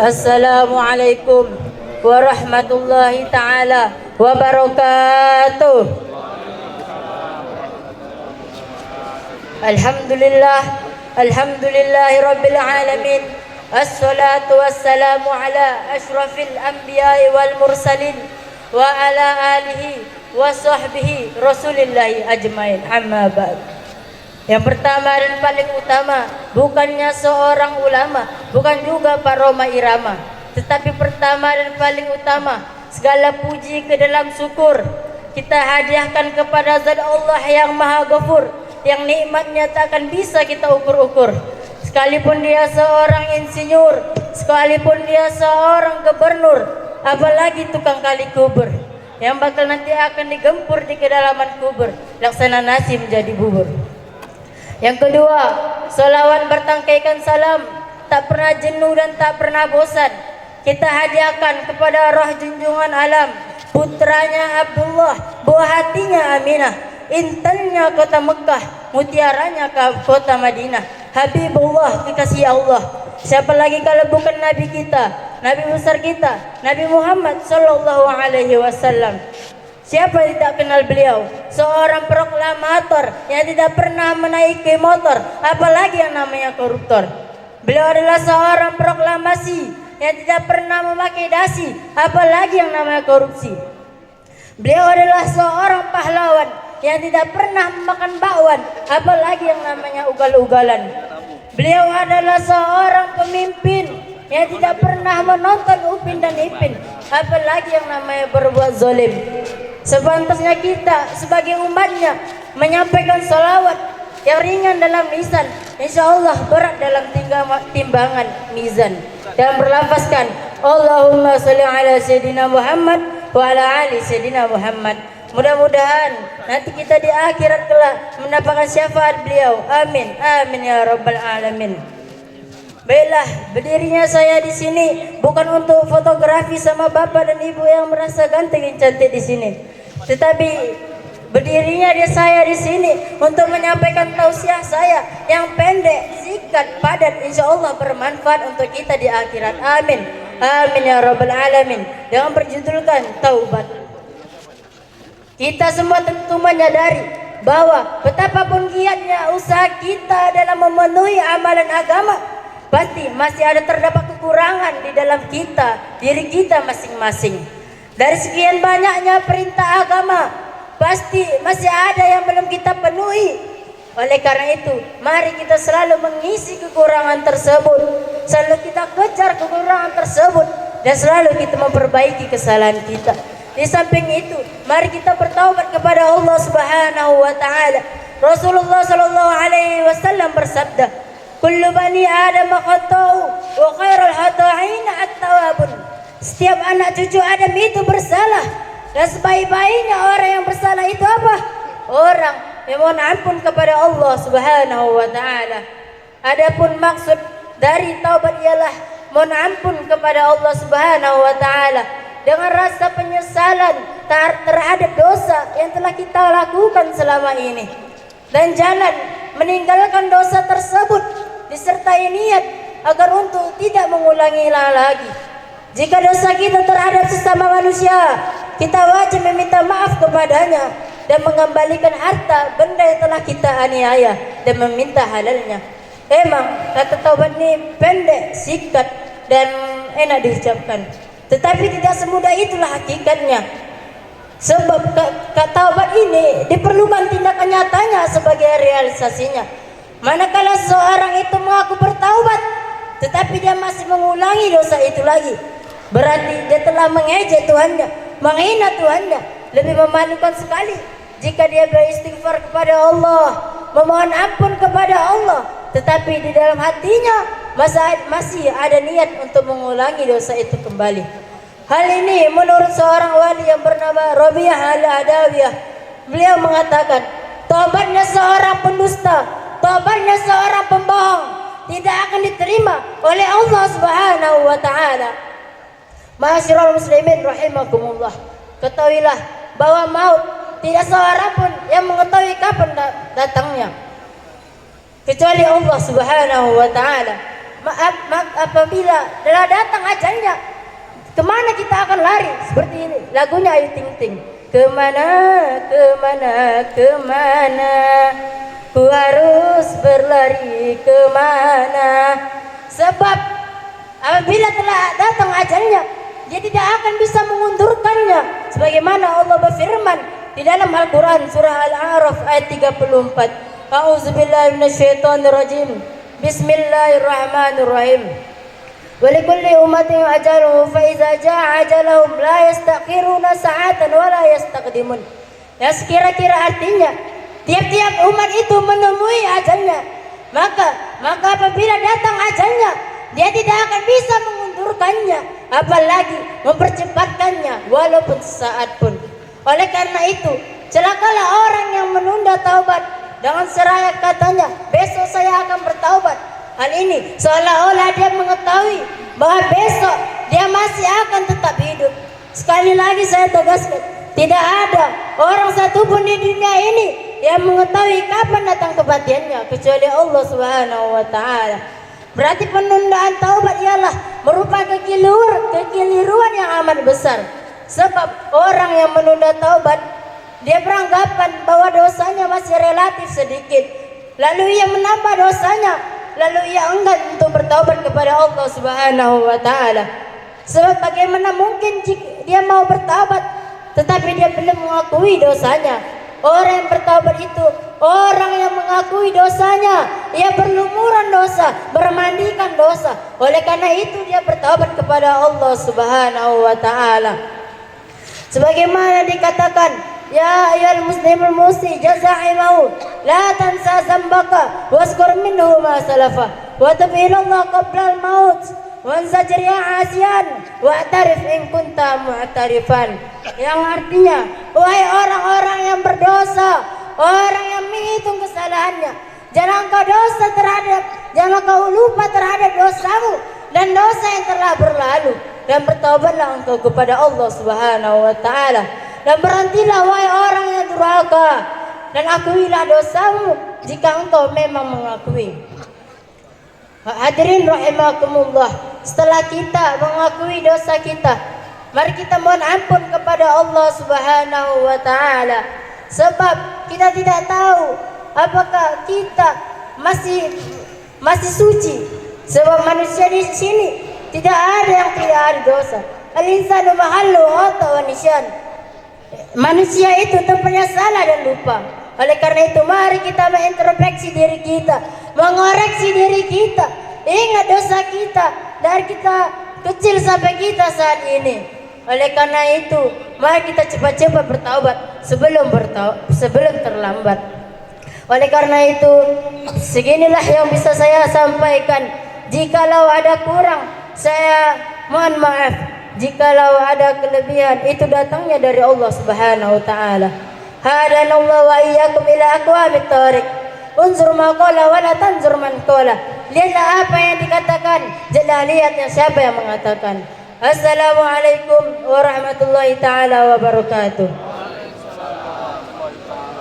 Assalamualaikum warahmatullahi ta'ala wabarakatuh. Alhamdulillah, alhamdulillahi rabbil alamin. Assalatu wassalamu ala ashrafil anbiya'i wal mursalin wa ala alihi wa sahbihi rasulillahi ajmain, amma ba'd. Yang pertama dan paling utama, bukannya seorang ulama, bukan juga Pak Roma Irama, tetapi pertama dan paling utama, segala puji ke dalam syukur kita hadiahkan kepada Zat Allah yang Maha Ghafur, yang nikmatnya tak akan bisa kita ukur-ukur. Sekalipun dia seorang insinyur, sekalipun dia seorang gubernur, apalagi tukang kali kubur, yang bakal nanti akan digempur di kedalaman kubur, laksana nasi menjadi bubur. Yang kedua, salawat bertangkaikan salam, tak pernah jenuh dan tak pernah bosan, kita hadiahkan kepada roh junjungan alam, putranya Abdullah, buah hatinya Aminah, intannya kota Mekah, mutiaranya kota Madinah, Habibullah, kekasih Allah. Siapa lagi kalau bukan Nabi kita, Nabi besar kita, Nabi Muhammad sallallahu alaihi wasallam. Siapa yang tidak kenal beliau? Seorang proklamator yang tidak pernah menaiki motor, apalagi yang namanya koruptor. Beliau adalah seorang proklamasi yang tidak pernah memakai dasi, apalagi yang namanya korupsi. Beliau adalah seorang pahlawan yang tidak pernah memakan bakwan, apalagi yang namanya ugal-ugalan. Beliau adalah seorang pemimpin yang tidak pernah menonton Upin dan Ipin, apalagi yang namanya berbuat zalim. Sepantasnya kita sebagai umatnya menyampaikan salawat yang ringan dalam lisan, insya Allah berat dalam timbangan mizan, dan berlafazkan Allahumma sholli ala Sayyidina Muhammad wa ala ali Sayyidina Muhammad. Mudah-mudahan nanti kita di akhirat kelak mendapatkan syafaat beliau. Amin, amin ya rabbal alamin. Baiklah, berdirinya saya di sini bukan untuk fotografi sama bapak dan ibu yang merasa ganteng dan cantik di sini, tetapi berdirinya saya di sini untuk menyampaikan tausiah saya yang pendek, singkat, padat, insya Allah bermanfaat untuk kita di akhirat. Amin, amin ya rabbal alamin. Dengan berjudulkan taubat. Kita semua tentu menyadari bahwa betapapun giatnya usaha kita dalam memenuhi amalan agama, pasti masih ada terdapat kekurangan di dalam diri kita masing-masing. Dari sekian banyaknya perintah agama, pasti masih ada yang belum kita penuhi. Oleh karena itu, mari kita selalu mengisi kekurangan tersebut, selalu kita kejar kekurangan tersebut, dan selalu kita memperbaiki kesalahan kita. Di samping itu, mari kita bertaubat kepada Allah Subhanahu wa taala. Rasulullah sallallahu alaihi wasallam bersabda, kullu bani Adam khata'u wa khairul khata'in at-tawwabun. Setiap anak cucu Adam itu bersalah, dan sebaik-baiknya orang yang bersalah itu apa? Orang yang mohon ampun kepada Allah Subhanahu wa taala. Adapun maksud dari taubat ialah mohon ampun kepada Allah Subhanahu wa taala dengan rasa penyesalan terhadap dosa yang telah kita lakukan selama ini, dan jalan meninggalkan dosa tersebut disertai niat agar untuk tidak mengulangi lagi. Jika dosa kita terhadap sesama manusia, kita wajib meminta maaf kepadanya dan mengembalikan harta benda yang telah kita aniaya dan meminta halalnya. Emang kata taubat ini pendek, singkat, dan enak diucapkan, tetapi tidak semudah itulah hakikatnya. Sebab taubat ini diperlukan tindakan nyatanya sebagai realisasinya. Manakala seorang itu mengaku bertaubat, tetapi dia masih mengulangi dosa itu lagi, berarti dia telah mengejek Tuhannya, menghina Tuhannya. Lebih memalukan sekali jika dia beristighfar kepada Allah, memohon ampun kepada Allah, tetapi di dalam hatinya masih ada niat untuk mengulangi dosa itu kembali. Hal ini menurut seorang wali yang bernama Rabi'ah al-Adawiyah. Beliau mengatakan, taubatnya seorang pendusta, taubatnya seorang pembohong tidak akan diterima oleh Allah Subhanahu wa taala. Ma'asyiral muslimin rahimakumullah, ketahuilah bahwa maut tidak seorang pun yang mengetahui kapan datangnya kecuali Allah Subhanahu wa taala. apabila telah datang ajalnya, kemana kita akan lari? Seperti ini lagunya Ayu Ting Ting. Kemana, kemana, kemana, ku harus berlari kemana? Sebab apabila telah datang ajalnya, dia tidak akan bisa mengundurkannya. Sebagaimana Allah berfirman di dalam Al-Quran surah Al-A'raf ayat 34. A'udzubillahi minasyaitonirrajim. Bismillahirrahmanirrahim. Walikulli ummatin ajaluhum fa idza jaa ajaluhum la yastakhiruna sa'atan wa la yastaqdimun. Ya, sekira-kira artinya tiap-tiap umat itu menemui ajalnya, maka apabila datang ajalnya, dia tidak akan bisa mengundurkannya, apalagi mempercepatkannya walaupun sesaat pun. Oleh karena itu, celakalah orang yang menunda taubat dengan seraya katanya, besok saya akan bertaubat. Hal ini seolah-olah dia mengetahui bahwa besok dia masih akan tetap hidup. Sekali lagi saya tegaskan, tidak ada orang satupun di dunia ini yang mengetahui kapan datang kematiannya kecuali Allah Subhanahu wa taala. Berarti penundaan taubat ialah merupakan kekeliruan yang amat besar. Sebab orang yang menunda taubat, dia beranggapan bahwa dosanya masih relatif sedikit, lalu ia menambah dosanya, lalu ia enggan untuk bertaubat kepada Allah Subhanahu wa taala. Sebab bagaimana mungkin jika dia mau bertaubat tetapi dia belum mengakui dosanya? Orang yang bertaubat itu orang yang mengakui dosanya, ia berlumuran dosa, bermandikan dosa. Oleh karena itu dia bertaubat kepada Allah Subhanahu wa taala. Sebagaimana dikatakan, ya ayyuhal muslimul musi jaza'imau la tansa zambaka waskur minhu ma salafa wa tub ila Allah qabla al-maut wanzajir ya asian wa'tarif in kunta mu'tarifan. Yang artinya, wahai orang-orang yang berdosa, orang yang menghitung kesalahannya, jangan kau lupa terhadap dosamu dan dosa yang telah berlalu, dan bertaubatlah engkau kepada Allah Subhanahu wa taala. Dan berhentilah wahai orang yang durhaka, dan akuilah dosamu jika engkau memang mengakui. Hadirin rahimakumullah, setelah kita mengakui dosa kita, mari kita mohon ampun kepada Allah Subhanahu wa taala. Sebab kita tidak tahu apakah kita masih suci. Sebab manusia di sini tidak ada yang tidak ada dosa. Al-insanu mahallu khata wa nisyan. Manusia itu tempatnya salah dan lupa. Oleh karena itu mari kita mengintrospeksi diri kita, mengoreksi diri kita. Ingat dosa kita dari kita kecil sampai kita saat ini. Oleh karena itu mari kita cepat-cepat bertaubat sebelum terlambat. Oleh karena itu seginilah yang bisa saya sampaikan. Jikalau ada kurang, saya mohon maaf. Jikalau ada kelebihan, itu datangnya dari Allah Subhanahu wa taala. Hadanallahu wa iyyakum ila aqwamit thariq. Unzur ma qala wa la tanzur man qala. Lihatlah apa yang dikatakan, jangan lihat yang siapa yang mengatakan. Assalamualaikum warahmatullahi taala wabarakatuh.